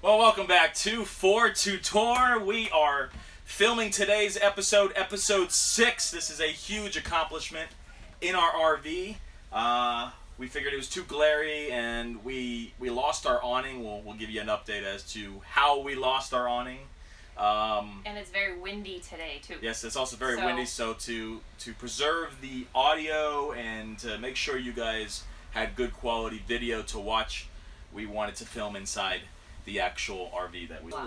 Well, welcome back to For Tutor. We are filming today's episode 6. This is a huge accomplishment in our RV. We figured it was too glary, and we lost our awning. We'll give you an update as to how we lost our awning. And it's very windy today, too. Yes, it's also very windy, so to preserve the audio and to make sure you guys had good quality video to watch, we wanted to film inside the actual RV that we... Wow.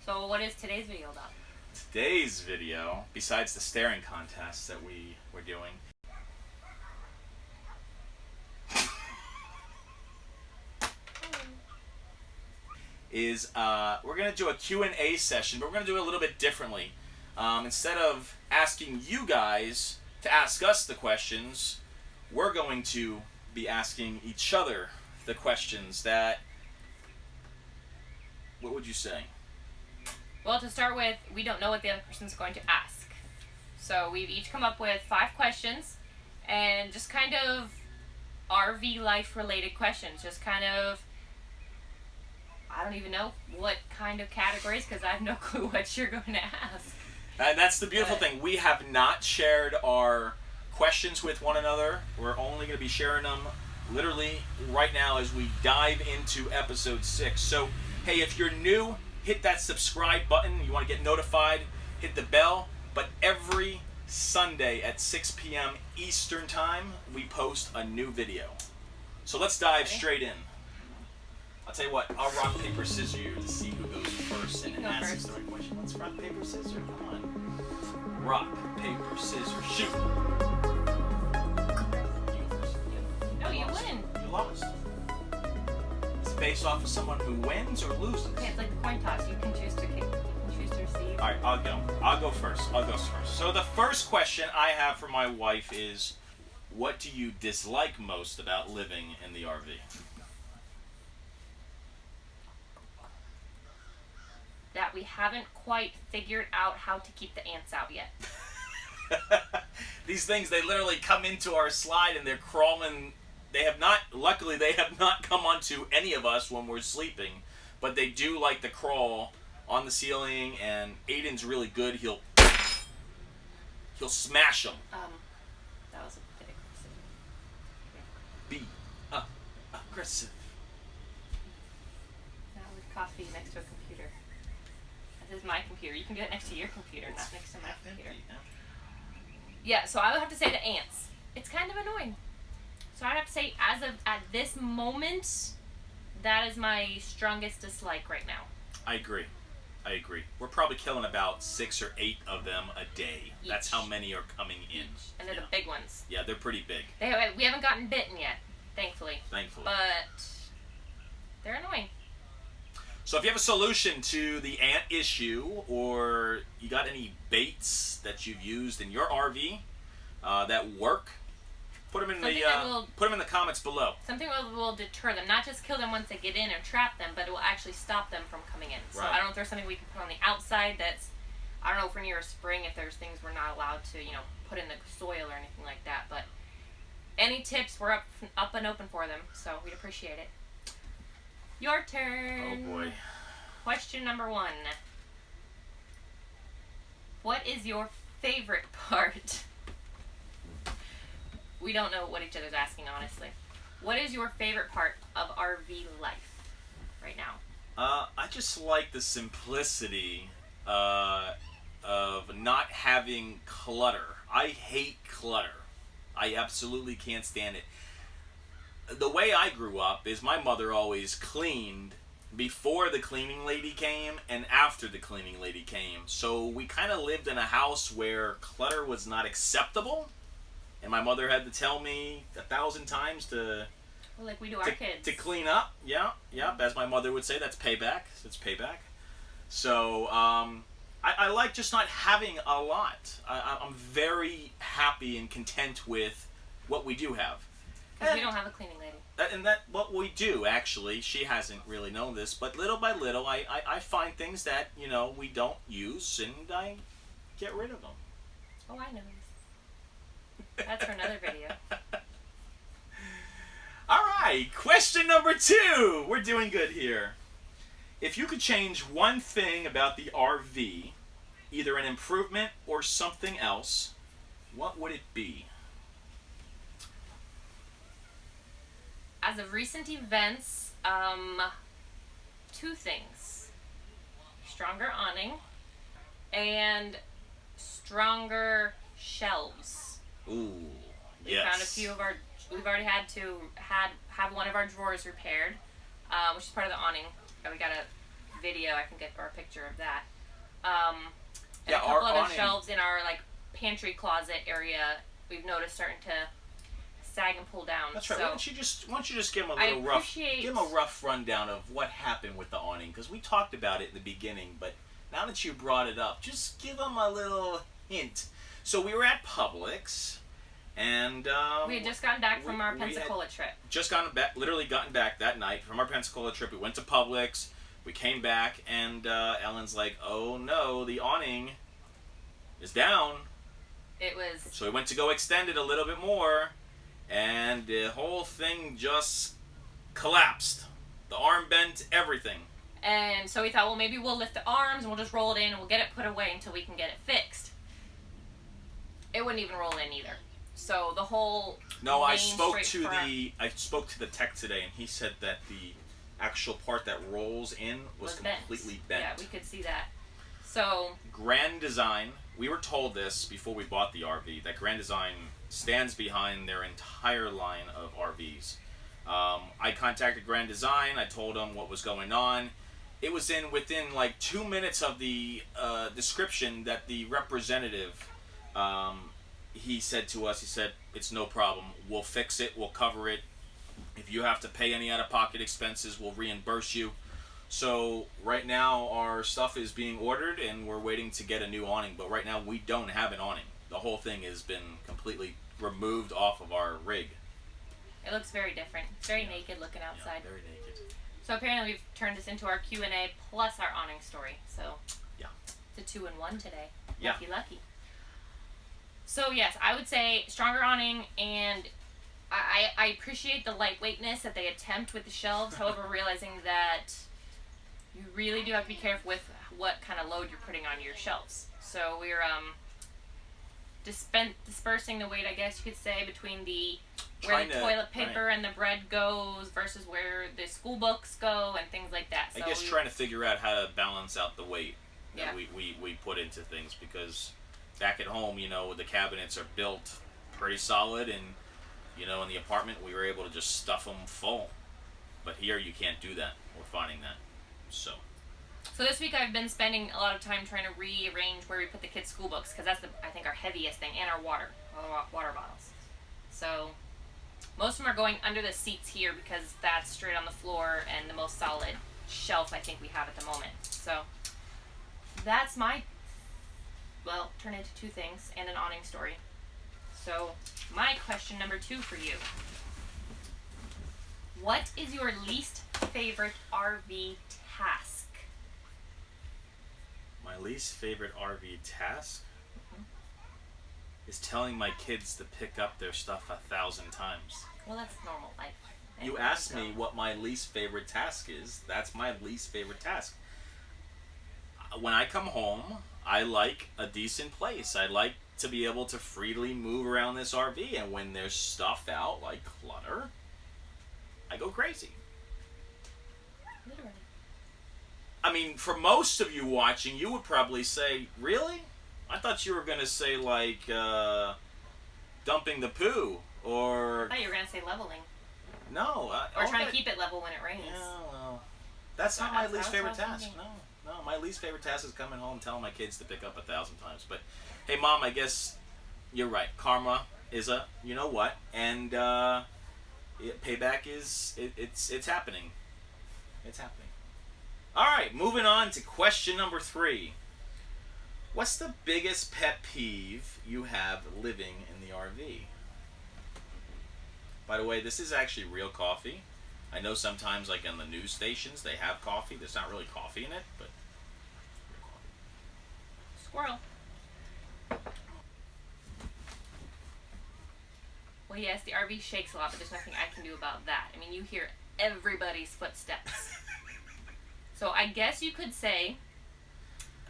So what is today's video about? Today's video, besides the staring contest that we're doing, is we're going to do a Q&A session, but we're going to do it a little bit differently. Instead of asking you guys to ask us the questions, we're going to be asking each other the questions that... What would you say? Well, to start with, we don't know what the other person's going to ask. So we've each come up with 5 questions, and just kind of RV life related questions. Just kind of, I don't even know what kind of categories, because I have no clue what you're going to ask. And that's the beautiful thing. We have not shared our questions with one another. We're only going to be sharing them literally right now as we dive into episode 6. So, hey, if you're new, hit that subscribe button. You want to get notified, hit the bell. But every Sunday at 6 p.m. Eastern Time, we post a new video. So let's dive straight in. I'll tell you what, I'll rock, paper, scissors you to see who goes first and asks the right question. Let's rock, paper, scissors. Come on. Rock, paper, scissors, shoot. You go first. No, you win. You lost. It's based off of someone who wins or loses. Okay, it's like the coin toss. You can choose to kick. You can choose to receive. All right, I'll go first. So the first question I have for my wife is, what do you dislike most about living in the RV? That we haven't quite figured out how to keep the ants out yet. These things, they literally come into our slide and they're crawling. Luckily they have not come onto any of us when we're sleeping, but they do like to crawl on the ceiling, and Aiden's really good. He'll smash them. That was a bit aggressive. Be aggressive. Now with coffee next to a computer. This is my computer. You can do it next to your computer, not next to my computer. Yeah, so I would have to say the ants. It's kind of annoying. So I'd have to say, at this moment, that is my strongest dislike right now. I agree. We're probably killing about 6 or 8 of them a day. Each. That's how many are coming in. And they're the big ones. Yeah, they're pretty big. We haven't gotten bitten yet, thankfully. But they're annoying. So if you have a solution to the ant issue, or you got any baits that you've used in your RV that work, put them in the comments below. Something will deter them, not just kill them once they get in or trap them, but it will actually stop them from coming in. So I don't know if there's something we can put on the outside that's, I don't know if we're near a spring, if there's things we're not allowed to, put in the soil or anything like that. But any tips, we're up and open for them, so we'd appreciate it. Your turn. Oh boy. Question number 1. What is your favorite part? We don't know what each other's asking, honestly. What is your favorite part of RV life right now? I just like the simplicity of not having clutter. I hate clutter. I absolutely can't stand it. The way I grew up is my mother always cleaned before the cleaning lady came and after the cleaning lady came. So we kind of lived in a house where clutter was not acceptable. And my mother had to tell me 1,000 times to... Well, like we do our kids. To clean up. Yeah. As my mother would say, that's payback. It's payback. So, I like just not having a lot. I'm very happy and content with what we do have. Because we don't have a cleaning lady. And that what we do, actually. She hasn't really known this, but little by little, I find things that, we don't use, and I get rid of them. Oh, I know. That's for another video. All right, question number 2. We're doing good here. If you could change one thing about the RV, either an improvement or something else, what would it be? As of recent events, two things. Stronger awning and stronger shelves. Ooh, We yes. found a few of our. We've already had to have one of our drawers repaired, which is part of the awning. We got a video. I can get or a picture of that. And a couple other shelves in our like pantry closet area. We've noticed starting to sag and pull down. That's right. So Why don't you just give them a rough rundown of what happened with the awning? Because we talked about it in the beginning, but now that you brought it up, just give them a little hint. So we were at Publix, and we had just gotten back from our Pensacola trip. Literally gotten back that night from our Pensacola trip. We went to Publix. We came back, and Ellen's like, "Oh no, the awning is down." It was. So we went to go extend it a little bit more, and the whole thing just collapsed. The arm bent, everything. And so we thought, well, maybe we'll lift the arms and we'll just roll it in and we'll get it put away until we can get it fixed. It wouldn't even roll in either. So the whole I spoke to the tech today, and he said that the actual part that rolls in was completely bent. Yeah, we could see that. So Grand Design, we were told this before we bought the RV, that Grand Design stands behind their entire line of RVs. I contacted Grand Design. I told them what was going on. It was within like 2 minutes of the description that the representative, he said to us, he said, "It's no problem. We'll fix it. We'll cover it. If you have to pay any out-of-pocket expenses, we'll reimburse you." So right now our stuff is being ordered, and we're waiting to get a new awning. But right now we don't have an awning. The whole thing has been completely removed off of our rig. It looks very different. It's very naked looking outside. Yeah, very naked. So apparently we've turned this into our Q&A plus our awning story. So yeah, it's a 2-in-1 today. Yeah. Lucky. So yes, I would say stronger awning, and I appreciate the lightweightness that they attempt with the shelves. However, realizing that you really do have to be careful with what kind of load you're putting on your shelves. So we're dispersing the weight, I guess you could say, between where the toilet paper and the bread goes versus where the school books go and things like that. So I guess trying to figure out how to balance out the weight that Yeah. we put into things, because back at home, the cabinets are built pretty solid, and in the apartment we were able to just stuff them full. But here you can't do that. We're finding that. So this week I've been spending a lot of time trying to rearrange where we put the kids' school books, because that's I think our heaviest thing, and our water bottles. So most of them are going under the seats here because that's straight on the floor and the most solid shelf I think we have at the moment. So that's turn into two things and an awning story. So my question number 2 for you. What is your least favorite RV task? my least favorite RV task is telling my kids to pick up their stuff 1,000 times. Well, that's normal life. You asked me what my least favorite task is. That's my least favorite task. When I come home, I like a decent place. I like to be able to freely move around this RV, and when there's stuff out, like clutter, I go crazy. Literally. I mean, for most of you watching, you would probably say, "Really? I thought you were going to say, like, dumping the poo, or..." I thought you were going to say leveling. No. Or trying to keep it level when it rains. Yeah, well, that's not my least favorite task. No, my least favorite task is coming home and telling my kids to pick up 1,000 times. But, hey, Mom, I guess you're right. Karma is a you-know-what, and payback is, it's happening. It's happening. All right, moving on to question number 3. What's the biggest pet peeve you have living in the RV? By the way, this is actually real coffee. I know sometimes, like on the news stations, they have coffee. There's not really coffee in it, but real coffee. Squirrel. Well, yes, the RV shakes a lot, but there's nothing I can do about that. I mean, you hear everybody's footsteps. So I guess you could say,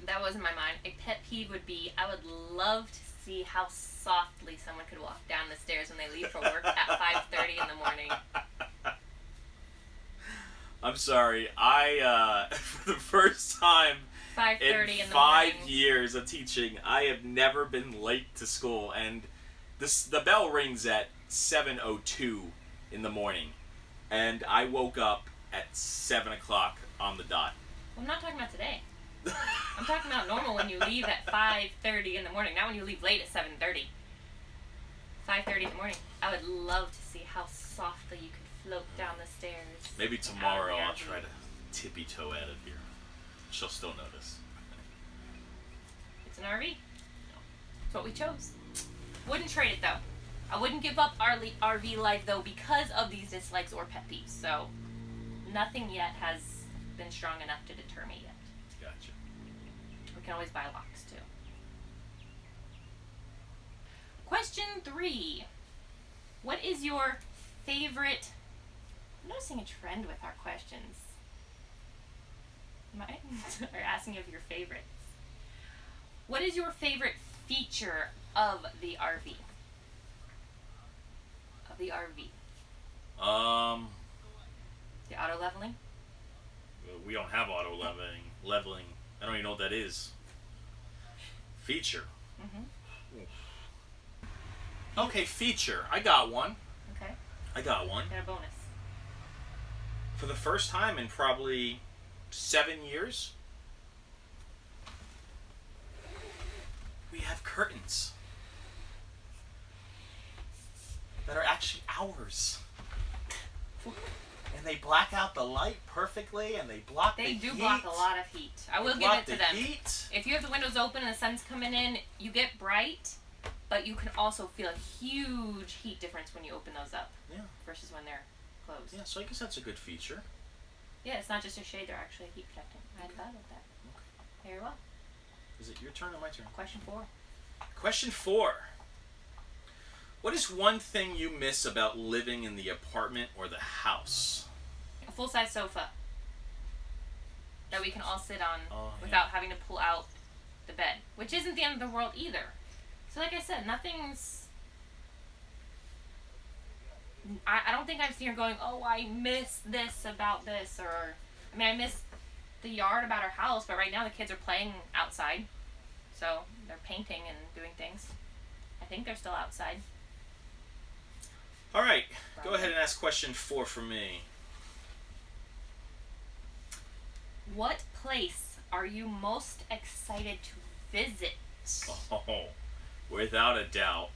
that was in my mind, a pet peeve would be, I would love to see how softly someone could walk down the stairs when they leave for work at 5:30 in the morning. I'm sorry. For the first time 5:30 in the 5 morning. years of teaching, I have never been late to school, and the bell rings at 7:02 in the morning, and I woke up at 7 o'clock on the dot. Well, I'm not talking about today. I'm talking about normal when you leave at 5:30 in the morning, not when you leave late at 7:30. 5:30 in the morning. I would love to see how softly you could float down the stairs. Maybe tomorrow I'll try to tippy-toe out of here. She'll still notice. It's an RV. It's what we chose. Wouldn't trade it, though. I wouldn't give up our RV life, though, because of these dislikes or pet peeves. So, nothing yet has been strong enough to deter me yet. Gotcha. We can always buy locks, too. Question 3. What is your favorite... I'm noticing a trend with our questions. Or asking of your favorites. What is your favorite feature of the RV? Of the RV. The auto leveling? We don't have auto leveling. I don't even know what that is. Feature. Mm-hmm. Okay, feature. I got one. Okay. I got one. Got a bonus. For the first time in probably 7 years, we have curtains that are actually ours. And they black out the light perfectly, and they block the heat. They do block a lot of heat. I will give it to them. Heat. If you have the windows open and the sun's coming in, you get bright, but you can also feel a huge heat difference when you open those up. Yeah. Versus when they're closed. Yeah, so I guess that's a good feature. Yeah, it's not just a shade, they're actually heat protecting. I hadn't thought of that. Okay. Very well. Is it your turn or my turn? Question 4. Question 4. What is one thing you miss about living in the apartment or the house? A full-size sofa that we can all sit on without having to pull out the bed, which isn't the end of the world either. So like I said, nothing's... I don't think I'm sitting here going, oh, I miss this about this, or... I mean, I miss the yard about our house, but right now the kids are playing outside. So they're painting and doing things. I think they're still outside. All right, go ahead and ask question 4 for me. What place are you most excited to visit? Oh, without a doubt.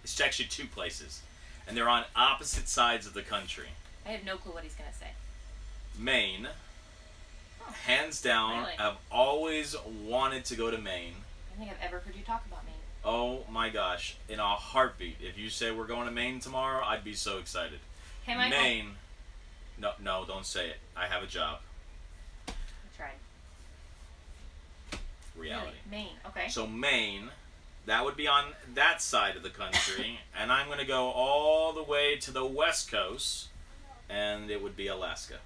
It's actually 2 places, and they're on opposite sides of the country. I have no clue what he's going to say. Maine. Oh, hands down, really? I've always wanted to go to Maine. I don't think I've ever heard you talk about Maine. Oh my gosh, in a heartbeat. If you say we're going to Maine tomorrow, I'd be so excited. Hey, Michael. Maine. No, don't say it. I have a job. I tried. Reality. Really? Maine, okay. So Maine, that would be on that side of the country, and I'm going to go all the way to the west coast, and it would be Alaska.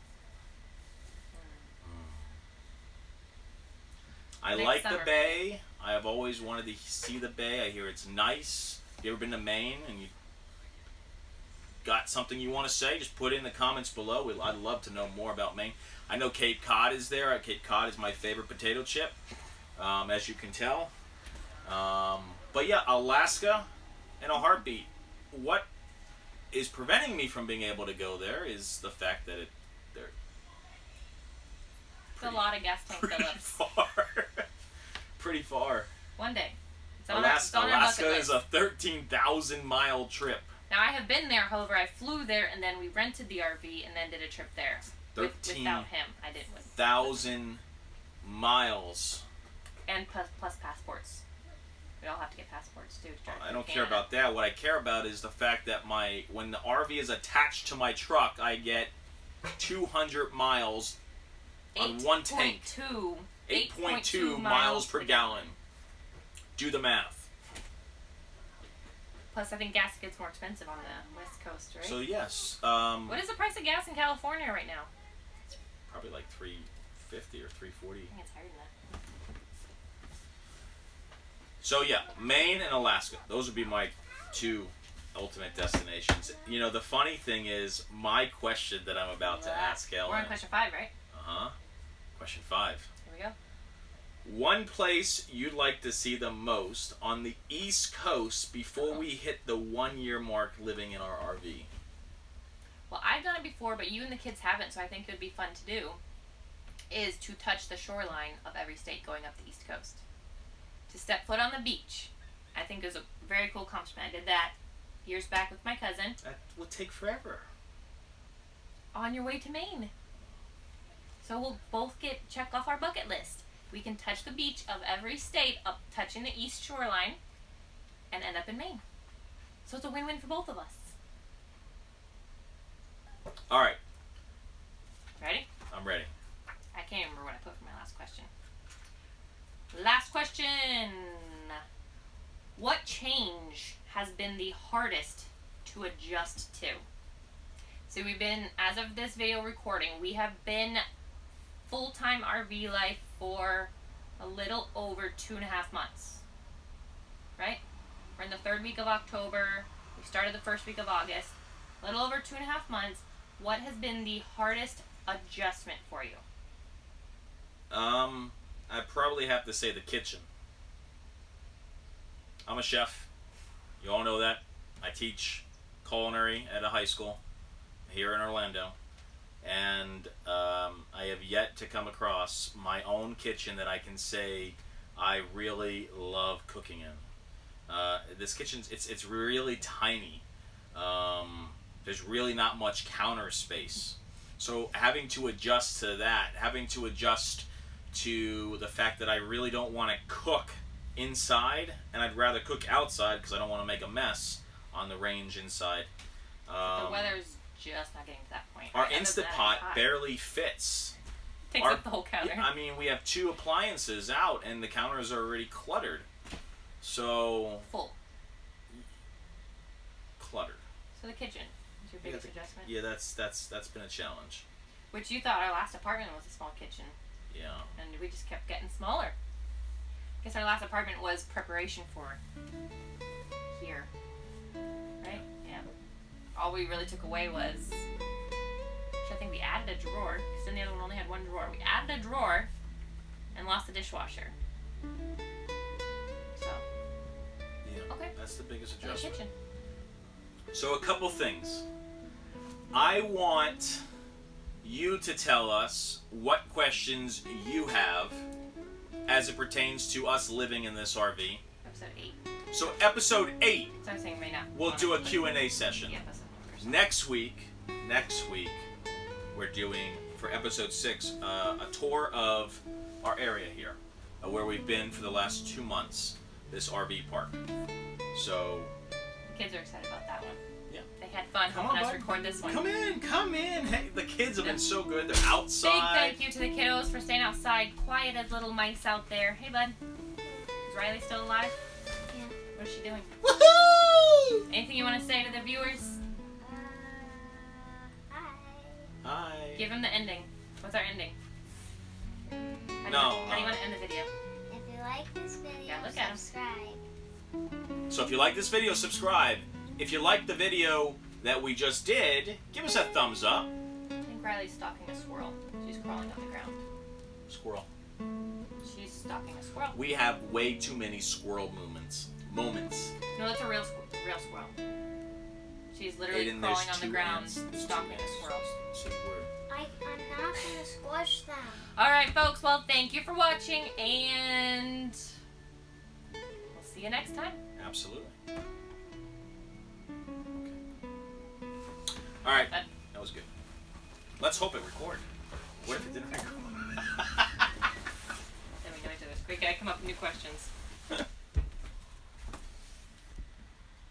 I Next like summer. the bay. I have always wanted to see the bay. I hear it's nice. You ever been to Maine and you got something you want to say? Just put it in the comments below. I'd love to know more about Maine. I know Cape Cod is there. Cape Cod is my favorite potato chip, as you can tell. But yeah, Alaska in a heartbeat. What is preventing me from being able to go there is the fact that they're It's a lot of gas tank Phillips. Pretty far. One day. It's Alaska on our bucket is list. a 13,000 mile trip. Now, I have been there, however, I flew there, and then we rented the RV, and then did a trip there. Without him, I did. 13,000 miles. And plus passports. We all have to get passports, too. To drive I through don't care Canada. about that. What I care about is the fact that when the RV is attached to my truck, I get 200 miles on one tank. 8.2 miles per gallon. Do the math. Plus, I think gas gets more expensive on the West Coast, right? So, yes. What is the price of gas in California right now? probably like 350 or 340. I think it's higher than that. So yeah, Maine and Alaska. Those would be my 2 ultimate destinations. You know, the funny thing is, my question that I'm about to ask Ellen. We're on question 5, right? Question 5. Here we go. One place you'd like to see the most on the East Coast before we hit the 1-year mark living in our RV. Well, I've done it before, but you and the kids haven't, so I think it would be fun to do, is to touch the shoreline of every state going up the East Coast. To step foot on the beach. I think it was a very cool accomplishment. I did that years back with my cousin. That would take forever. On your way to Maine. So we'll both check off our bucket list. We can touch the beach of every state up touching the east shoreline and end up in Maine. So it's a win-win for both of us. All right. Ready? I'm ready. I can't remember what I put for my last question. Last question. What change has been the hardest to adjust to? So we've been, as of this video recording, we have been full-time RV life for a little over 2.5 months. Right? We're in the 3rd week of October. We started the 1st week of August. A little over 2.5 months. What has been the hardest adjustment for you? I probably have to say the kitchen. I'm a chef. You all know that. I teach culinary at a high school here in Orlando. And I have yet to come across my own kitchen that I can say I really love cooking in. This kitchen, it's really tiny. There's really not much counter space. So having to adjust to that, having to adjust to the fact that I really don't want to cook inside, and I'd rather cook outside because I don't want to make a mess on the range inside. The weather's just not getting to that point. Our Instant Pot barely fits. Takes up the whole counter. I mean, we have 2 appliances out, and the counters are already cluttered. So full. Cluttered. So the kitchen is your biggest adjustment. Yeah, that's been a challenge. Which you thought our last apartment was a small kitchen. Yeah. And we just kept getting smaller. I guess our last apartment was preparation for here. Right? Yeah. All we really took away was, which I think we added a drawer, because then the other one only had 1 drawer. We added a drawer and lost the dishwasher. So. Yeah. Okay. That's the biggest adjustment. The kitchen. So a couple things. I want you to tell us what questions you have as it pertains to us living in this RV. Episode 8. So episode 8, So I'm saying right now. we'll do a Q&A session. The episode numbers. Next week, we're doing, for episode 6, a tour of our area here, where we've been for the last 2 months, this RV park. So... The kids are excited about that one. Yeah. They had fun helping us record this one. Come in. Hey, the kids have been so good. They're outside. Big thank you to the kiddos for staying outside, quiet as little mice out there. Hey, bud. Is Riley still alive? Yeah. What is she doing? Woohoo! Anything you want to say to the viewers? Hi. Hi. Give them the ending. What's our ending? How do you want to end the video? If you like this video, Yeah, look at 'em. subscribe. So if you like this video, subscribe. If you like the video that we just did, give us a thumbs up. I think Riley's stalking a squirrel. She's crawling on the ground. Squirrel. She's stalking a squirrel. We have way too many squirrel moments. No, that's a real squirrel. She's literally Aiden, there's crawling on the 2 ground, ants. There's 2 stalking a ants. squirrel. So I'm not gonna squash them. Alright, folks. Well, thank you for watching, and we'll see you next time. absolutely. All right, that was good. Let's hope it recorded. What if it didn't record? Then we go into this. We gotta come up with new questions.